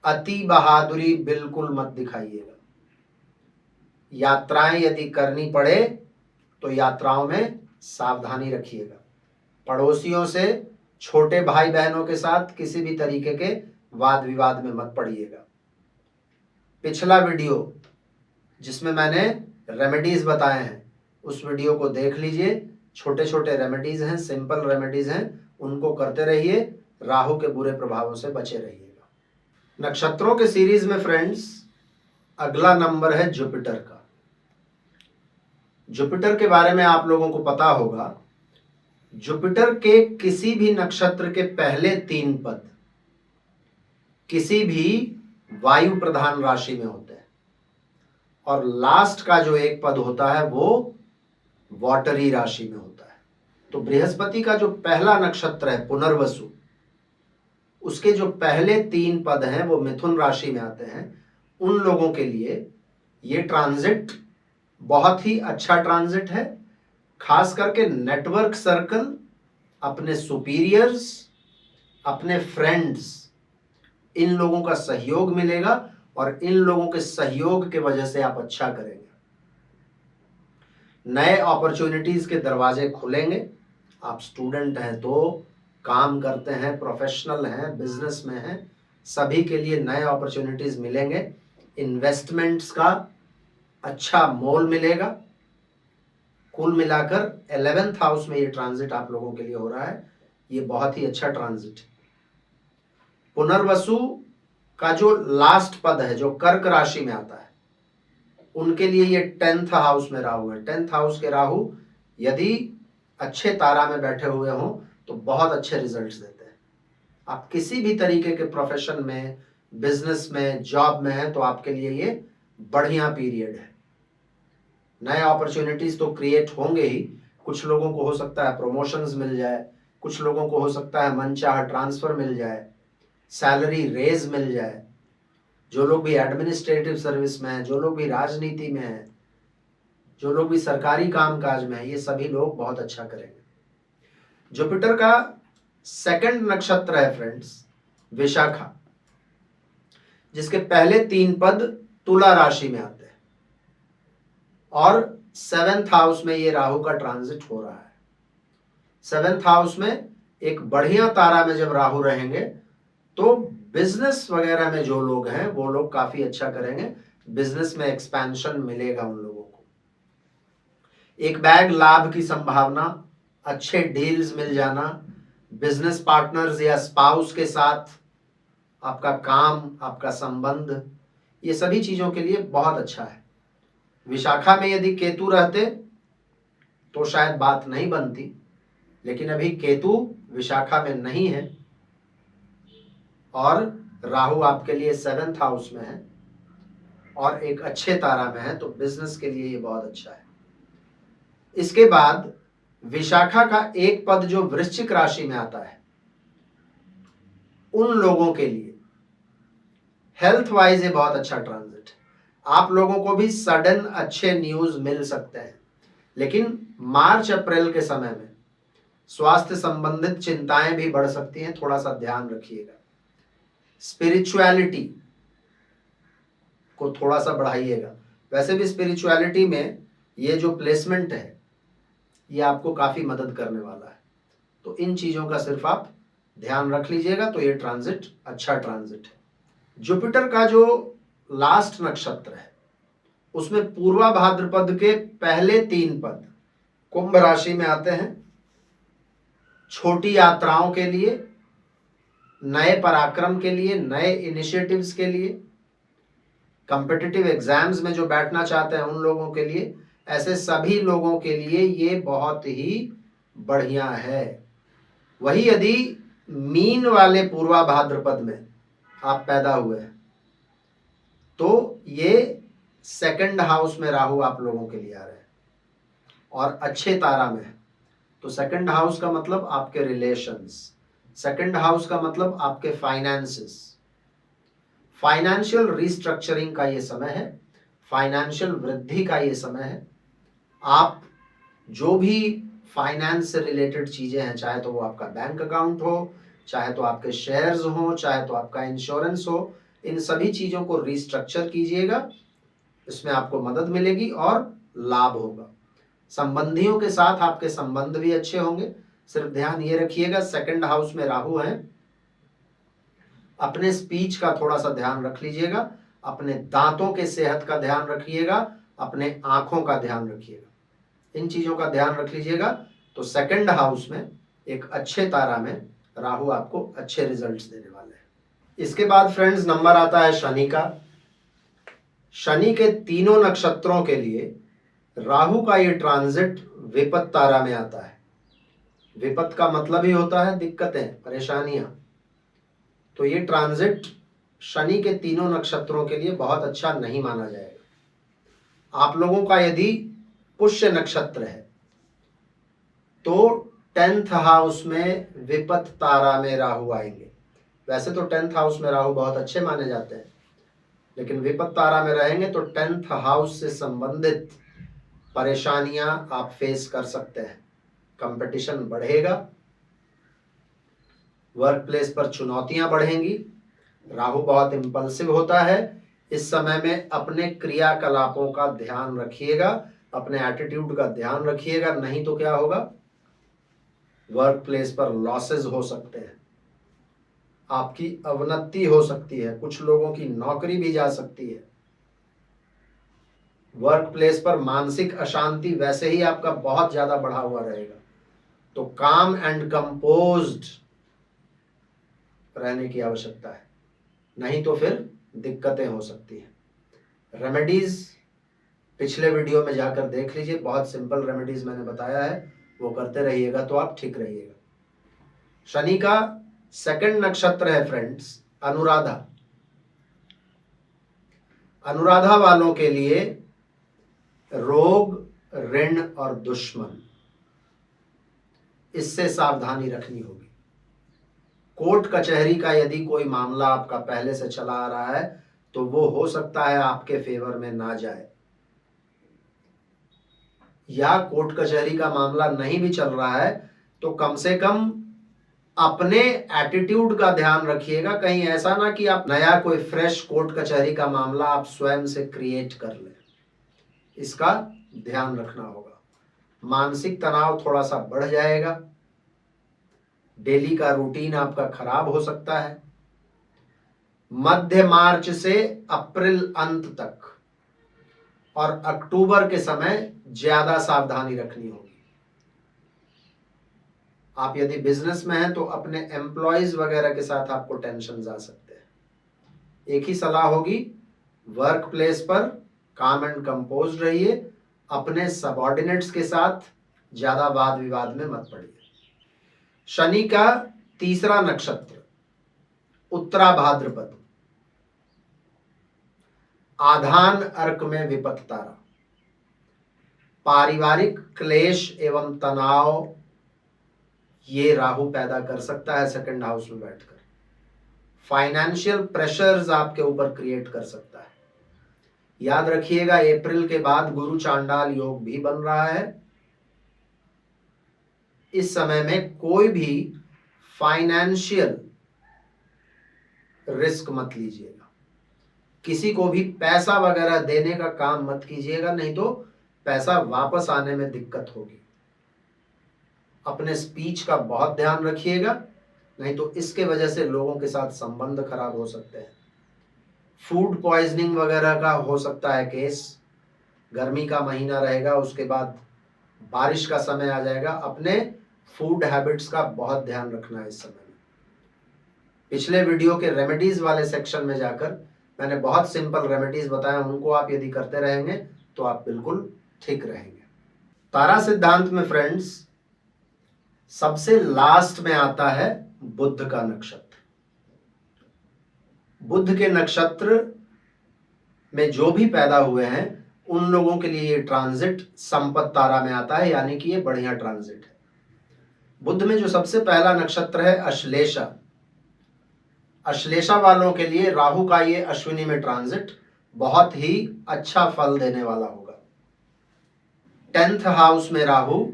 अति बहादुरी बिल्कुल मत दिखाइएगा। यात्राएं यदि करनी पड़े तो यात्राओं में सावधानी रखिएगा। पड़ोसियों से, छोटे भाई बहनों के साथ किसी भी तरीके के वाद विवाद में मत पड़िएगा। पिछला वीडियो जिसमें मैंने रेमेडीज बताए हैं उस वीडियो को देख लीजिए। छोटे छोटे रेमेडीज हैं, सिंपल रेमेडीज हैं, उनको करते रहिए, राहु के बुरे प्रभावों से बचे रहिएगा। नक्षत्रों के सीरीज में फ्रेंड्स अगला नंबर है जुपिटर का। जुपिटर के बारे में आप लोगों को पता होगा, जुपिटर के किसी भी नक्षत्र के पहले 3 पद किसी भी वायु प्रधान राशि में होते हैं और लास्ट का जो एक पद होता है वो वाटरी राशि में होता है। तो बृहस्पति का जो पहला नक्षत्र है पुनर्वसु, उसके जो पहले 3 पद हैं वो मिथुन राशि में आते हैं। उन लोगों के लिए ये ट्रांजिट बहुत ही अच्छा ट्रांजिट है। खास करके नेटवर्क सर्कल, अपने सुपीरियर्स, अपने फ्रेंड्स, इन लोगों का सहयोग मिलेगा और इन लोगों के सहयोग के वजह से आप अच्छा करेंगे। नए अपॉर्चुनिटीज के दरवाजे खुलेंगे। आप स्टूडेंट हैं तो, काम करते हैं, प्रोफेशनल हैं, बिजनेस में हैं, सभी के लिए नए अपॉर्चुनिटीज मिलेंगे। इन्वेस्टमेंट्स का अच्छा मोल मिलेगा। कुल मिलाकर 11th हाउस में ये ट्रांजिट आप लोगों के लिए हो रहा है। ये बहुत ही अच्छा ट्रांजिट। पुनर्वसु का जो लास्ट पद है जो कर्क राशि में आता है, उनके लिए ये 10th हाउस में राहु है। 10th हाउस के राहु यदि अच्छे तारा में बैठे हुए हों तो बहुत अच्छे रिजल्ट्स देते हैं। आप किसी भी तरीके के प्रोफेशन में, बिजनेस में, जॉब में हैं तो आपके लिए ये बढ़िया पीरियड है। नए अपॉर्चुनिटीज तो क्रिएट होंगे ही। कुछ लोगों को हो सकता है प्रमोशंस मिल जाए, कुछ लोगों को हो सकता है मनचाहा ट्रांसफर मिल जाए, सैलरी रेज मिल जाए। जो लोग भी एडमिनिस्ट्रेटिव सर्विस में हैं, जो लोग भी राजनीति में हैं, जो लोग भी सरकारी कामकाज में हैं, ये सभी लोग बहुत अच्छा करेंगे। जुपिटर का सेकंड नक्षत्र है फ्रेंड्स विशाखा, जिसके पहले 3 पद तुला राशि में आते हैं और 7th हाउस में ये राहु का ट्रांजिट हो रहा है। 7th हाउस में एक बढ़िया तारा में जब राहु रहेंगे तो बिजनेस वगैरह में जो लोग हैं वो लोग काफी अच्छा करेंगे। बिजनेस में एक्सपेंशन मिलेगा उन लोगों को। एक बैग लाभ की संभावना, अच्छे डील्स मिल जाना, बिजनेस पार्टनर्स या स्पाउस के साथ आपका काम, आपका संबंध, ये सभी चीजों के लिए बहुत अच्छा है। विशाखा में यदि केतु रहते तो शायद बात नहीं बनती, लेकिन अभी केतु विशाखा में नहीं है और राहु आपके लिए 7th हाउस में है और एक अच्छे तारा में है, तो बिजनेस के लिए ये बहुत अच्छा है। इसके बाद विशाखा का एक पद जो वृश्चिक राशि में आता है, उन लोगों के लिए हेल्थ वाइज ये बहुत अच्छा ट्रांजिट है। आप लोगों को भी सडन अच्छे न्यूज मिल सकते हैं, लेकिन मार्च अप्रैल के समय में स्वास्थ्य संबंधित चिंताएं भी बढ़ सकती हैं, थोड़ा सा ध्यान रखिएगा। स्पिरिचुअलिटी को थोड़ा सा बढ़ाइएगा। वैसे भी स्पिरिचुअलिटी में ये जो प्लेसमेंट है ये आपको काफी मदद करने वाला है, तो इन चीजों का सिर्फ आप ध्यान रख लीजिएगा तो ये ट्रांजिट अच्छा ट्रांजिट है। जुपिटर का जो लास्ट नक्षत्र है उसमें पूर्वा भाद्रपद के पहले 3 पद कुंभ राशि में आते हैं। छोटी यात्राओं के लिए, नए पराक्रम के लिए, नए इनिशिएटिव्स के लिए, कॉम्पिटिटिव एग्जाम्स में जो बैठना चाहते हैं उन लोगों के लिए, ऐसे सभी लोगों के लिए ये बहुत ही बढ़िया है। वही यदि मीन वाले पूर्वा भाद्रपद में आप पैदा हुए हैं तो ये सेकंड हाउस में राहु आप लोगों के लिए आ रहे हैं और अच्छे तारा में है। तो सेकंड हाउस का मतलब आपके रिलेशंस, सेकंड हाउस का मतलब आपके फाइनेंसेस, फाइनेंशियल रिस्ट्रक्चरिंग का ये समय है, फाइनेंशियल वृद्धि का ये समय है। आप जो भी फाइनेंस से रिलेटेड चीजें हैं, चाहे तो वो आपका बैंक अकाउंट हो, चाहे तो आपके शेयर्स हो, चाहे तो आपका इंश्योरेंस हो, इन सभी चीजों को रिस्ट्रक्चर कीजिएगा, इसमें आपको मदद मिलेगी और लाभ होगा। संबंधियों के साथ आपके संबंध भी अच्छे होंगे। सिर्फ ध्यान ये रखिएगा, सेकंड हाउस में राहु है, अपने स्पीच का थोड़ा सा ध्यान रख लीजिएगा, अपने दांतों के सेहत का ध्यान रखिएगा, अपने आंखों का ध्यान रखिएगा, इन चीजों का ध्यान रख लीजिएगा। तो सेकंड हाउस में एक अच्छे तारा में राहु आपको अच्छे रिजल्ट्स देने वाले हैं। इसके बाद फ्रेंड्स नंबर आता है शनि का। शनि के तीनों नक्षत्रों के लिए राहु का ये ट्रांजिट विपत तारा में आता है। विपत का मतलब ही होता है दिक्कतें, परेशानियां। तो ये ट्रांजिट शनि के तीनों नक्षत्रों के लिए बहुत अच्छा नहीं माना जाएगा। आप लोगों का यदि पुष्य नक्षत्र है तो 10th हाउस में विपत तारा में राहु आएंगे। वैसे तो 10th हाउस में राहु बहुत अच्छे माने जाते हैं, लेकिन विपत तारा में रहेंगे तो 10th हाउस से संबंधित परेशानियां आप फेस कर सकते हैं। कंपटीशन बढ़ेगा, वर्क प्लेस पर चुनौतियां बढ़ेंगी। राहु बहुत इंपल्सिव होता है। इस समय में अपने क्रियाकलापों का ध्यान रखिएगा, अपने एटीट्यूड का ध्यान रखिएगा, नहीं तो क्या होगा, वर्क प्लेस पर लॉसेस हो सकते हैं, आपकी अवनति हो सकती है, कुछ लोगों की नौकरी भी जा सकती है। वर्क प्लेस पर मानसिक अशांति वैसे ही आपका बहुत ज्यादा बढ़ा हुआ रहेगा, तो काम एंड कंपोज्ड रहने की आवश्यकता है, नहीं तो फिर दिक्कतें हो सकती हैं। रेमेडीज पिछले वीडियो में जाकर देख लीजिए, बहुत सिंपल रेमेडीज मैंने बताया है, वो करते रहिएगा तो आप ठीक रहिएगा। शनि का सेकंड नक्षत्र है फ्रेंड्स अनुराधा। अनुराधा वालों के लिए रोग, ऋण और दुश्मन, इससे सावधानी रखनी होगी। कोर्ट कचहरी का यदि कोई मामला आपका पहले से चला आ रहा है तो वो हो सकता है आपके फेवर में ना जाए, या कोर्ट कचहरी का मामला नहीं भी चल रहा है तो कम से कम अपने एटीट्यूड का ध्यान रखिएगा। कहीं ऐसा ना कि आप नया कोई फ्रेश कोर्ट कचहरी का मामला आप स्वयं से क्रिएट कर लें, इसका ध्यान रखना होगा। मानसिक तनाव थोड़ा सा बढ़ जाएगा, डेली का रूटीन आपका खराब हो सकता है। मध्य मार्च से अप्रैल अंत तक और अक्टूबर के समय ज्यादा सावधानी रखनी होगी। आप यदि बिजनेस में हैं तो अपने एम्प्लॉयज वगैरह के साथ आपको टेंशन जा सकते हैं। एक ही सलाह होगी, वर्क प्लेस पर काम एंड कंपोज रहिए, अपने सबऑर्डिनेट्स के साथ ज्यादा वाद विवाद में मत पड़िए। शनि का तीसरा नक्षत्र उत्तरा भाद्रपद, आधान अर्क में विपत तारा। पारिवारिक क्लेश एवं तनाव ये राहु पैदा कर सकता है सेकंड हाउस में बैठकर। फाइनेंशियल प्रेशर्स आपके ऊपर क्रिएट कर सकता है। याद रखिएगा, अप्रैल के बाद गुरु चांडाल योग भी बन रहा है। इस समय में कोई भी फाइनेंशियल रिस्क मत लीजिएगा, किसी को भी पैसा वगैरह देने का काम मत कीजिएगा, नहीं तो पैसा वापस आने में दिक्कत होगी। अपने स्पीच का बहुत ध्यान रखिएगा, नहीं तो इसके वजह से लोगों के साथ संबंध खराब हो सकते हैं। फूड पॉइजनिंग वगैरह का हो सकता है केस। गर्मी का महीना रहेगा, उसके बाद बारिश का समय आ जाएगा। अपने फूड हैबिट्स का बहुत ध्यान रखना है इस समय में। पिछले वीडियो के रेमेडीज वाले सेक्शन में जाकर मैंने बहुत सिंपल रेमेडीज बताए, उनको आप यदि करते रहेंगे तो आप बिल्कुल ठीक रहेंगे। तारा सिद्धांत में फ्रेंड्स सबसे लास्ट में आता है बुध का नक्षत्र। बुध के नक्षत्र में जो भी पैदा हुए हैं उन लोगों के लिए ये ट्रांजिट संपत तारा में आता है, यानी कि ये बढ़िया ट्रांजिट है। बुध में जो सबसे पहला नक्षत्र है अश्लेषा, अश्लेषा वालों के लिए राहु का ये अश्विनी में ट्रांजिट बहुत ही अच्छा फल देने वाला होगा। 10th हाउस में राहु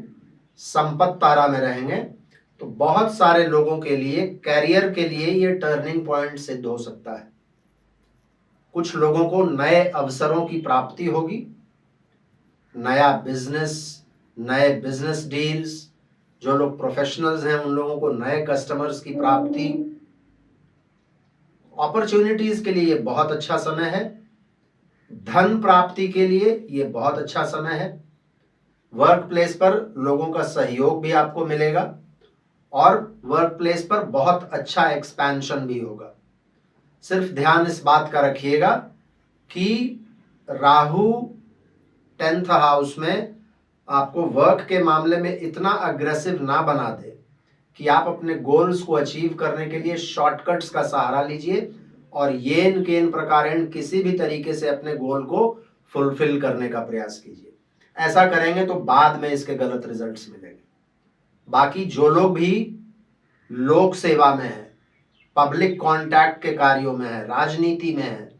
संपत तारा में रहेंगे तो बहुत सारे लोगों के लिए कैरियर के लिए ये टर्निंग पॉइंट सिद्ध हो सकता है। कुछ लोगों को नए अवसरों की प्राप्ति होगी, नए बिजनेस डील्स, जो लोग प्रोफेशनल्स हैं उन लोगों को नए कस्टमर्स की प्राप्ति, अपॉर्चुनिटीज के लिए ये बहुत अच्छा समय है। धन प्राप्ति के लिए ये बहुत अच्छा समय है। वर्क प्लेस पर लोगों का सहयोग भी आपको मिलेगा और वर्क प्लेस पर बहुत अच्छा एक्सपेंशन भी होगा। सिर्फ ध्यान इस बात का रखिएगा कि राहु 10th हाउस में आपको वर्क के मामले में इतना अग्रेसिव ना बना दे कि आप अपने गोल्स को अचीव करने के लिए शॉर्टकट्स का सहारा लीजिए और येन केन प्रकारेण किसी भी तरीके से अपने गोल को फुलफिल करने का प्रयास कीजिए। ऐसा करेंगे तो बाद में इसके गलत रिजल्ट्स मिलेंगे। बाकी जो लोग भी लोक सेवा में है, पब्लिक कॉन्टैक्ट के कार्यों में है, राजनीति में है,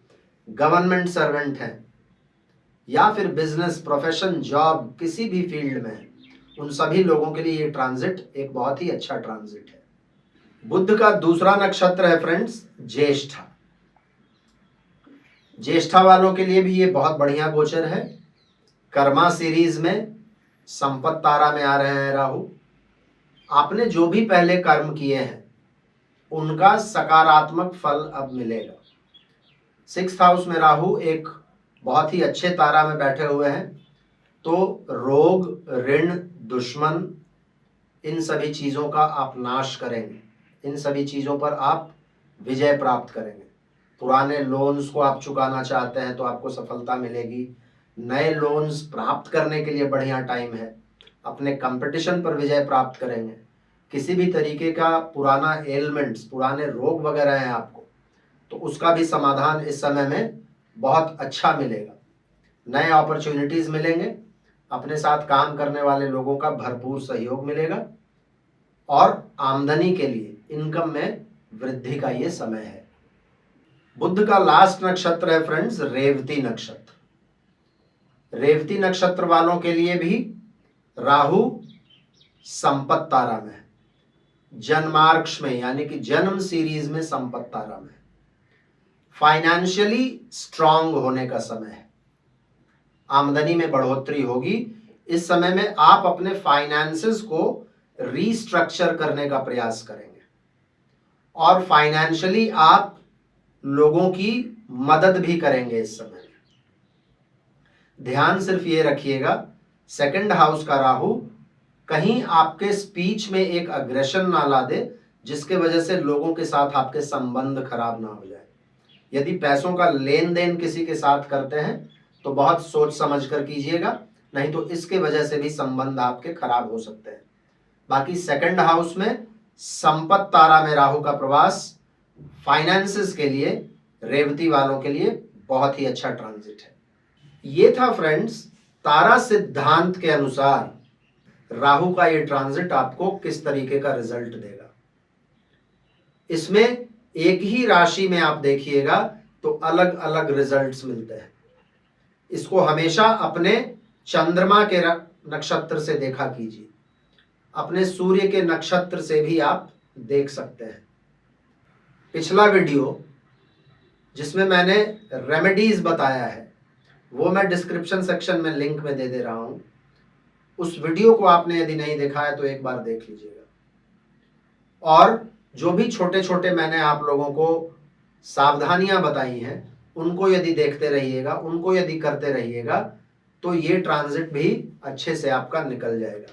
गवर्नमेंट सर्वेंट है या फिर बिजनेस, प्रोफेशन, जॉब, किसी भी फील्ड में है, उन सभी लोगों के लिए ये ट्रांजिट एक बहुत ही अच्छा ट्रांजिट है। बुध का दूसरा नक्षत्र है फ्रेंड्स ज्येष्ठा। ज्येष्ठा वालों के लिए भी ये बहुत बढ़िया गोचर है। कर्मा सीरीज में संपत तारा में आ रहे हैं राहु। आपने जो भी पहले कर्म किए हैं उनका सकारात्मक फल अब मिलेगा। 6th हाउस में राहु एक बहुत ही अच्छे तारा में बैठे हुए हैं तो रोग, ऋण, दुश्मन, इन सभी चीजों का आप नाश करेंगे, इन सभी चीजों पर आप विजय प्राप्त करेंगे। पुराने लोन्स को आप चुकाना चाहते हैं तो आपको सफलता मिलेगी। नए लोन्स प्राप्त करने के लिए बढ़िया टाइम है। अपने कंपटीशन पर विजय प्राप्त करेंगे। किसी भी तरीके का पुराना एलिमेंट्स, पुराने रोग वगैरह हैं आपको, तो उसका भी समाधान इस समय में बहुत अच्छा मिलेगा। नए अपॉर्चुनिटीज मिलेंगे, अपने साथ काम करने वाले लोगों का भरपूर सहयोग मिलेगा और आमदनी के लिए इनकम में वृद्धि का ये समय है। बुध का लास्ट नक्षत्र है फ्रेंड्स रेवती नक्षत्र। रेवती नक्षत्र वालों के लिए भी राहु संपत तारा में है, जन्मार्क्ष में, यानी कि जन्म सीरीज में संपत तारा में। फाइनेंशियली स्ट्रांग होने का समय है, आमदनी में बढ़ोतरी होगी। इस समय में आप अपने फाइनेंसेस को रीस्ट्रक्चर करने का प्रयास करेंगे और फाइनेंशियली आप लोगों की मदद भी करेंगे इस समय में। ध्यान सिर्फ ये रखिएगा 2nd हाउस का राहु कहीं आपके स्पीच में एक अग्रेशन ना ला दे जिसके वजह से लोगों के साथ आपके संबंध खराब ना हो जाए। यदि पैसों का लेन देन किसी के साथ करते हैं तो बहुत सोच समझ कर कीजिएगा, नहीं तो इसके वजह से भी संबंध आपके खराब हो सकते हैं। बाकी 2nd हाउस में संपत तारा में राहु का प्रवास फाइनेंसेस के लिए, रेवती वालों के लिए बहुत ही अच्छा ट्रांजिट है। ये था फ्रेंड्स तारा सिद्धांत के अनुसार राहु का ये ट्रांजिट आपको किस तरीके का रिजल्ट देगा। इसमें एक ही राशि में आप देखिएगा तो अलग अलग रिजल्ट्स मिलते हैं। इसको हमेशा अपने चंद्रमा के नक्षत्र से देखा कीजिए, अपने सूर्य के नक्षत्र से भी आप देख सकते हैं। पिछला वीडियो जिसमें मैंने रेमेडीज बताया है वो मैं डिस्क्रिप्शन सेक्शन में लिंक में दे रहा हूं। उस वीडियो को आपने यदि नहीं देखा है तो एक बार देख लीजिएगा। और जो भी छोटे छोटे मैंने आप लोगों को सावधानियां बताई हैं उनको यदि देखते रहिएगा, उनको यदि करते रहिएगा तो ये ट्रांजिट भी अच्छे से आपका निकल जाएगा।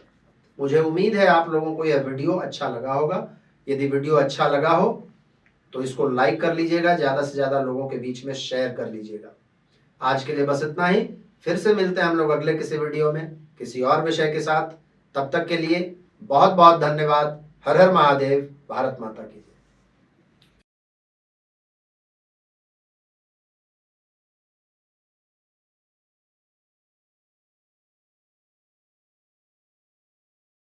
मुझे उम्मीद है आप लोगों को यह वीडियो अच्छा लगा होगा। यदि वीडियो अच्छा लगा हो तो इसको लाइक कर लीजिएगा, ज़्यादा से ज़्यादा लोगों के बीच में शेयर कर लीजिएगा। आज के लिए बस इतना ही। फिर से मिलते हैं हम लोग अगले किसी वीडियो में किसी और विषय के साथ। तब तक के लिए बहुत बहुत धन्यवाद। हर हर महादेव। भारत माता की जय।